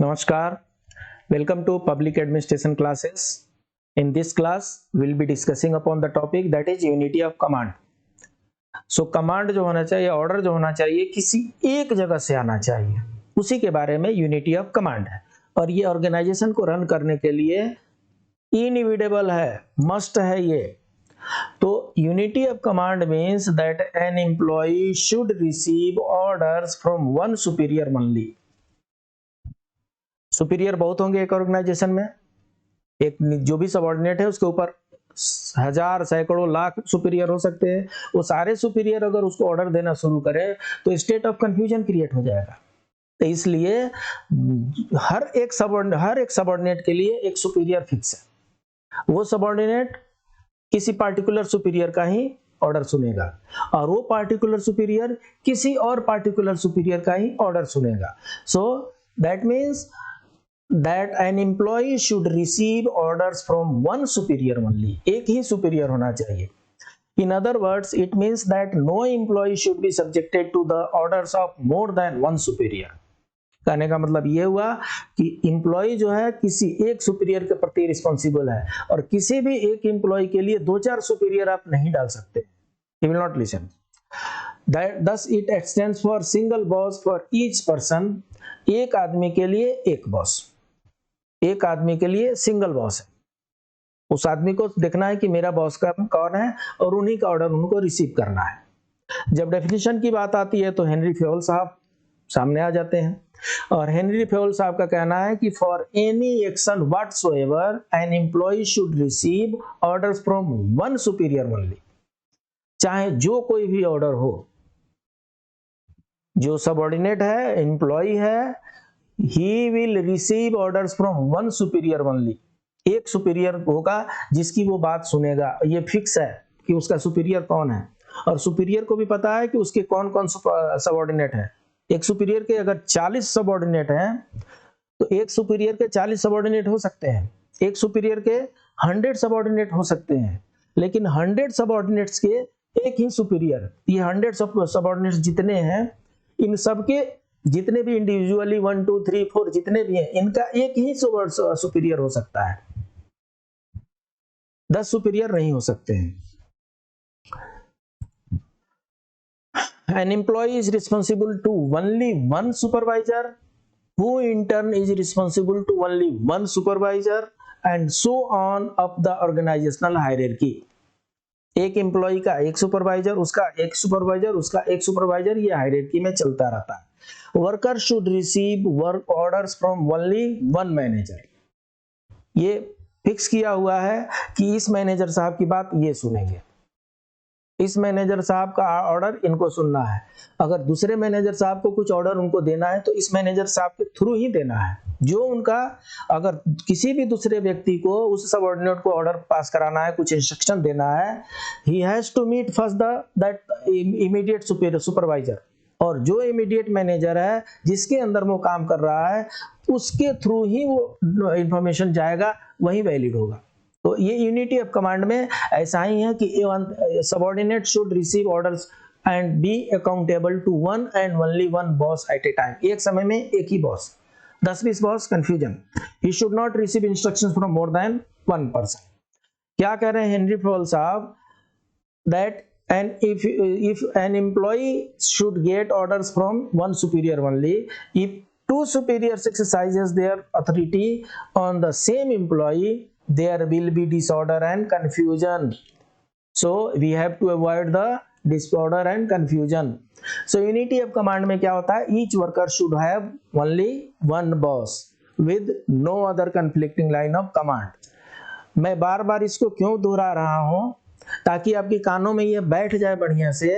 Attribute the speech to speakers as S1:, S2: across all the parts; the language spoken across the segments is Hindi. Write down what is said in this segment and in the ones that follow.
S1: Namaskar, welcome to public administration classes. In this class, we'll be discussing upon the topic that is unity of command. So command जो होना चाहिए, order जो होना चाहिए, किसी एक जगह से आना चाहिए, उसी के बारे में unity of command है। और ये organization को रन करने के लिए inevitable है, must है ये। तो unity of command means that an employee should receive orders from one superior only. Superior बहुत होंगे एक ऑर्गेनाइजेशन में, एक जो भी सबऑर्डिनेट है उसके ऊपर हजार सैकड़ों लाख सुपीरियर हो सकते हैं। वो सारे सुपीरियर अगर उसको ऑर्डर देना शुरू करें तो स्टेट ऑफ कंफ्यूजन क्रिएट हो जाएगा। तो इसलिए हर एक सबऑर्डिनेट के लिए एक सुपीरियर फिक्स है। वो सबऑर्डिनेट किसी पार्टिकुलर सुपीरियर का ही ऑर्डर सुनेगा और वो पार्टिकुलर सुपीरियर किसी और पार्टिकुलर सुपीरियर का ही ऑर्डर सुनेगा। So that means that an employee should receive orders from one superior only. एक ही superior होना चाहिए। In other words, it means that no employee should be subjected to the orders of more than one superior. कहने का मतलब ये हुआ कि एम्प्लॉय जो है किसी एक सुपीरियर के प्रति रिस्पॉन्सिबल है और किसी भी एक एम्प्लॉय के लिए दो चार सुपीरियर आप नहीं डाल सकते। He will not listen. Thus it extends for single boss for each person. एक आदमी के लिए एक बॉस, एक आदमी के लिए सिंगल बॉस है। उस आदमी को देखना है कि मेरा बॉस का कौन है और उन्हीं का ऑर्डर उनको रिसीव करना है। जब डेफिनेशन की बात आती है तो हेनरी फ्योल साहब सामने आ जाते हैं और हेनरी फ्योल साहब का कहना है कि for any action whatsoever an employee should receive orders from one superior only. चाहे जो कोई भी ऑर्डर हो, जो सबऑर्डिनेट है, एम्प्लॉय है, he will receive orders from one superior only. एक सुपीरियर होगा जिसकी वो बात सुनेगा। ये फिक्स है कि उसका सुपीरियर कौन है और सुपीरियर को भी पता है कि उसके कौन कौन सबऑर्डिनेट है। एक सुपीरियर के अगर 40 सबऑर्डिनेट हैं तो एक सुपीरियर के 40 सबऑर्डिनेट हो सकते हैं, एक सुपीरियर के 100 सबऑर्डिनेट हो सकते हैं, लेकिन 100 सबऑर्डिनेट्स के एक ही सुपीरियर। ये 100 सबऑर्डिनेट्स जितने हैं, इन सबके जितने भी इंडिविजुअली 1 2 3 4 जितने भी हैं, इनका एक ही सुपीरियर हो सकता है, 10 सुपीरियर नहीं हो सकते हैं। An employee is responsible to only one supervisor, who in turn is responsible to only one supervisor, and so on up the organizational hierarchy. एक एम्प्लॉय का एक सुपरवाइजर, उसका एक सुपरवाइजर, उसका एक सुपरवाइजर, ये हायरार्की में चलता रहता है। Worker should receive work orders from only one manager. ये फिक्स किया हुआ है कि इस मैनेजर साहब की बात ये सुनेंगे, इस मैनेजर साहब का ऑर्डर इनको सुनना है। अगर दूसरे मैनेजर साहब को कुछ ऑर्डर उनको देना है तो इस मैनेजर साहब के थ्रू ही देना है। जो उनका, अगर किसी भी दूसरे व्यक्ति को उस सबऑर्डिनेट को ऑर्डर पास कराना है, कुछ इंस्ट्रक्शन देना है, he has to meet first that immediate supervisor. और जो इमीडिएट मैनेजर है जिसके अंदर वो काम कर रहा है, उसके थ्रू ही वो इंफॉर्मेशन जाएगा, वही वैलिड होगा। तो ये यूनिटी ऑफ कमांड में ऐसा ही है कि subordinate should receive orders and be accountable to one and only one boss at a time. एक समय में एक ही boss, 10-20 boss confusion. He should not receive instructions from more than one person. क्या कह रहे हैं हेनरी फ्योल साहब? That and if an employee should get orders from one superior only, if two superiors exercises their authority on the same employee, there will be disorder and confusion. So we have to avoid the disorder and confusion. So unity of command में क्या होता है? Each worker should have only one boss with no other conflicting line of command. मैं बार बार इसको क्यों दोहरा रहा हूं? ताकि आपके कानों में ये बैठ जाए बढ़िया से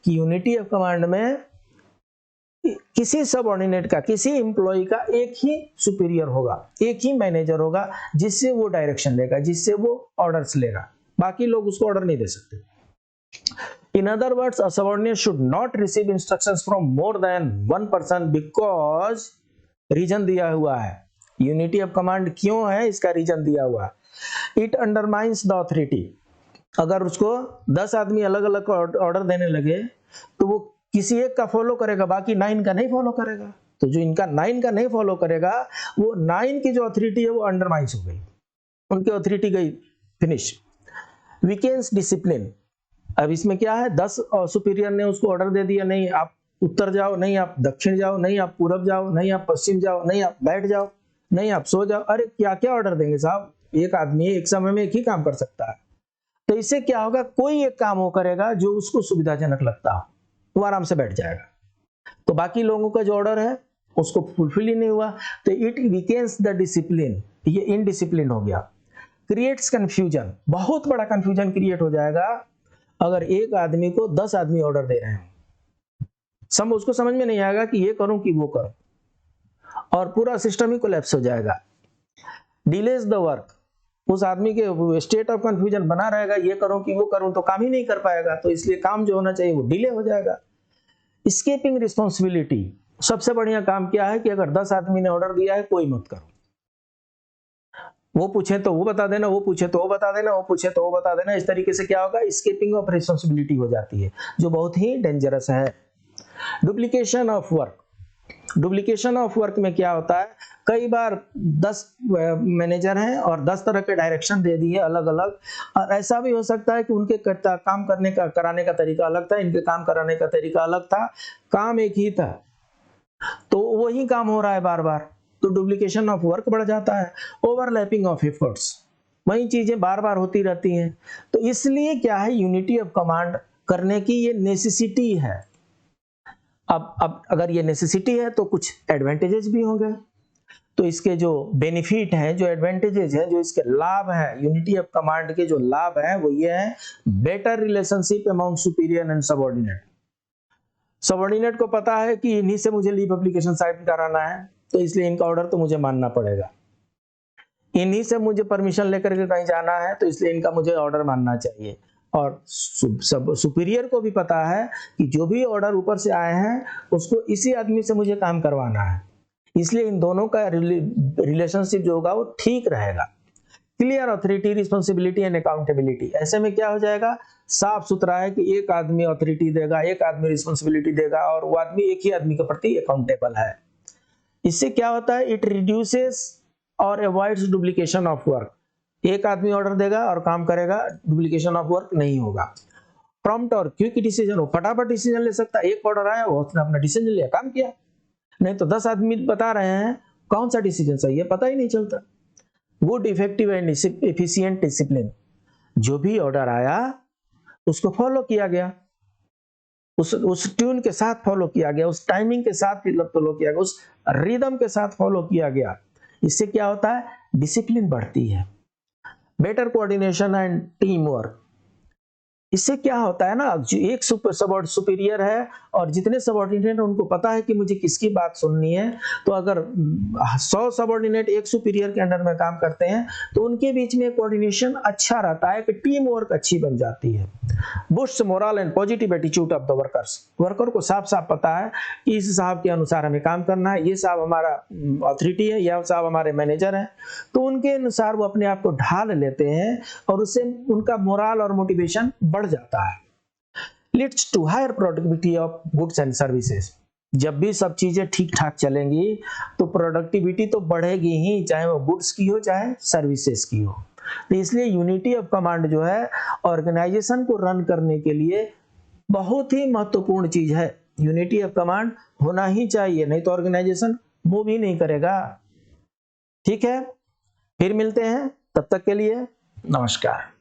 S1: कि यूनिटी ऑफ कमांड में किसी सबऑर्डिनेट का, किसी एम्प्लॉय का एक ही सुपीरियर होगा, एक ही मैनेजर होगा जिससे वो डायरेक्शन लेगा, जिससे वो ऑर्डर्स लेगा। बाकी लोग उसको ऑर्डर नहीं दे सकते। In other words, a subordinate should not receive instructions from more than one person because, reason दिया हुआ है। यूनिटी ऑफ कमांड क्यों है, इसका रीजन दिया हुआ है। It undermines the authority. अगर उसको 10 आदमी अलग अलग ऑर्डर देने लगे तो वो किसी एक का फॉलो करेगा, बाकी 9 का नहीं फॉलो करेगा। तो जो इनका 9 का नहीं फॉलो करेगा, वो 9 की जो अथॉरिटी है वो अंडरमाइंस हो गई, उनकी अथॉरिटी गई, फिनिश। Weakens discipline. अब इसमें क्या है, 10 सुपीरियर ने उसको ऑर्डर दे दिया, नहीं आप उत्तर जाओ, नहीं आप दक्षिण जाओ, नहीं आप पूरब जाओ, नहीं आप पश्चिम जाओ, नहीं आप बैठ जाओ, नहीं आप सो जाओ। अरे क्या क्या ऑर्डर देंगे साहब, एक आदमी एक समय में एक ही काम कर सकता है। तो इससे क्या होगा, कोई एक काम वो करेगा जो उसको सुविधाजनक लगता हो, वो आराम से बैठ जाएगा, तो बाकी लोगों का जो ऑर्डर है उसको फुलफिल ही नहीं हुआ, तो इट वीकेंस द डिसिप्लिन, ये इनडिसिप्लिन हो गया। क्रिएट्स कंफ्यूजन, बहुत बड़ा कंफ्यूजन क्रिएट हो जाएगा अगर एक आदमी को 10 आदमी ऑर्डर दे रहे हैं, उसको समझ में नहीं आएगा कि ये करूं कि वो करूं, और पूरा सिस्टम ही कोलैप्स हो जाएगा। डिलेज द वर्क, उस आदमी के स्टेट ऑफ कंफ्यूजन बना रहेगा, ये करूं कि वो करूं, तो काम ही नहीं कर पाएगा, तो इसलिए काम जो होना चाहिए वो डिले हो जाएगा। स्केपिंग रिस्पॉन्सिबिलिटी, सबसे बढ़िया काम क्या है कि अगर 10 आदमी ने ऑर्डर दिया है, कोई मत करो, वो पूछे तो वो बता देना, वो पूछे तो वो बता देना, वो पूछे तो वो बता देना। इस तरीके से क्या होगा, स्केपिंग ऑफ रिस्पॉन्सिबिलिटी हो जाती है, जो बहुत ही डेंजरस है। Duplication of work, duplication of work में क्या होता है, कई बार 10 मैनेजर हैं और 10 तरह के डायरेक्शन दे दिए अलग अलग, और ऐसा भी हो सकता है कि उनके काम करने का कराने का तरीका अलग था, इनके काम कराने का तरीका अलग था, काम एक ही था, तो वही काम हो रहा है बार बार, तो डुप्लीकेशन ऑफ वर्क बढ़ जाता है। ओवरलैपिंग ऑफ एफर्ट्स, वही चीजें बार बार होती रहती हैं, तो इसलिए क्या है, यूनिटी ऑफ कमांड करने की ये नेसेसिटी है। अब अगर ये नेसेसिटी है तो कुछ एडवांटेजेस भी होंगे, तो इसके जो बेनिफिट हैं, जो एडवांटेजेस हैं, जो इसके लाभ हैं, यूनिटी ऑफ कमांड के जो लाभ हैं वो ये है, better relationship among superior and subordinate. Subordinate को पता है कि इन्हीं से मुझे लीव एप्लीकेशन साइन कराना है, तो इसलिए इनका ऑर्डर तो मुझे मानना पड़ेगा, इन्हीं से मुझे परमिशन लेकर के कहीं जाना है, तो इसलिए इनका मुझे ऑर्डर मानना चाहिए। और सब सुपीरियर को भी पता है कि जो भी ऑर्डर ऊपर से आए हैं उसको इसी आदमी से मुझे काम करवाना है, इसलिए इन दोनों का रिलेशनशिप जो होगा वो ठीक रहेगा। Clear authority, responsibility and accountability, ऐसे में क्या हो जाएगा, साफ सुथरा है कि एक आदमी ऑथोरिटी देगा, एक आदमी रिस्पॉन्सिबिलिटी देगा, और वो आदमी एक ही आदमी के प्रति अकाउंटेबल है। इससे क्या होता है, इट रिड्यूसेस और अवॉइड्स डुप्लीकेशन ऑफ वर्क, एक आदमी ऑर्डर देगा और काम करेगा, डुप्लीकेशन ऑफ वर्क नहीं होगा। प्रॉम्प्ट और क्विक डिसीजन, हो फटाफट डिसीजन ले सकता है, एक ऑर्डर आया वो उसने अपना डिसीजन लिया, काम किया, नहीं तो 10 आदमी बता रहे हैं कौन सा डिसीजन सही है, पता ही नहीं चलता। Good, effective and efficient discipline, जो भी ऑर्डर आया उसको फॉलो किया गया, उस ट्यून के साथ फॉलो किया गया, उस टाइमिंग के साथ फॉलो किया गया, उस रिदम के साथ फॉलो किया गया। इससे क्या होता है, डिसिप्लिन बढ़ती है। Better coordination and team work, इससे क्या होता है ना, जो एक सुपीरियर है और जितने सबऑर्डिनेट उनको पता है कि मुझे किसकी बात सुननी है, तो अगर 100 सबऑर्डिनेट एक सुपीरियर के अंडर में काम करते हैं तो उनके बीच में कोऑर्डिनेशन अच्छा रहता है, कि टीम वर्क अच्छी बन जाती है। Boost moral and positive attitude of the workers, worker को साफ साफ पता है कि इस साहब के अनुसार हमें काम करना है, ये साहब हमारा अथॉरिटी है, यह साहब हमारे मैनेजर हैं, तो उनके अनुसार वो अपने आप को ढाल लेते हैं और उससे उनका मोरल और मोटिवेशन बढ़ जाता है। Leads to higher productivity of goods and services, जब भी सब चीजें ठीक ठाक चलेंगी तो प्रोडक्टिविटी तो बढ़ेगी ही, चाहे वो गुड्स की हो चाहे सर्विसेज की हो। तो इसलिए यूनिटी ऑफ कमांड जो है ऑर्गेनाइजेशन को रन करने के लिए बहुत ही महत्वपूर्ण चीज है। यूनिटी ऑफ कमांड होना ही चाहिए, नहीं तो ऑर्गेनाइजेशन मूव ही नहीं करेगा। ठीक है, फिर मिलते हैं, तब तक के लिए नमस्कार।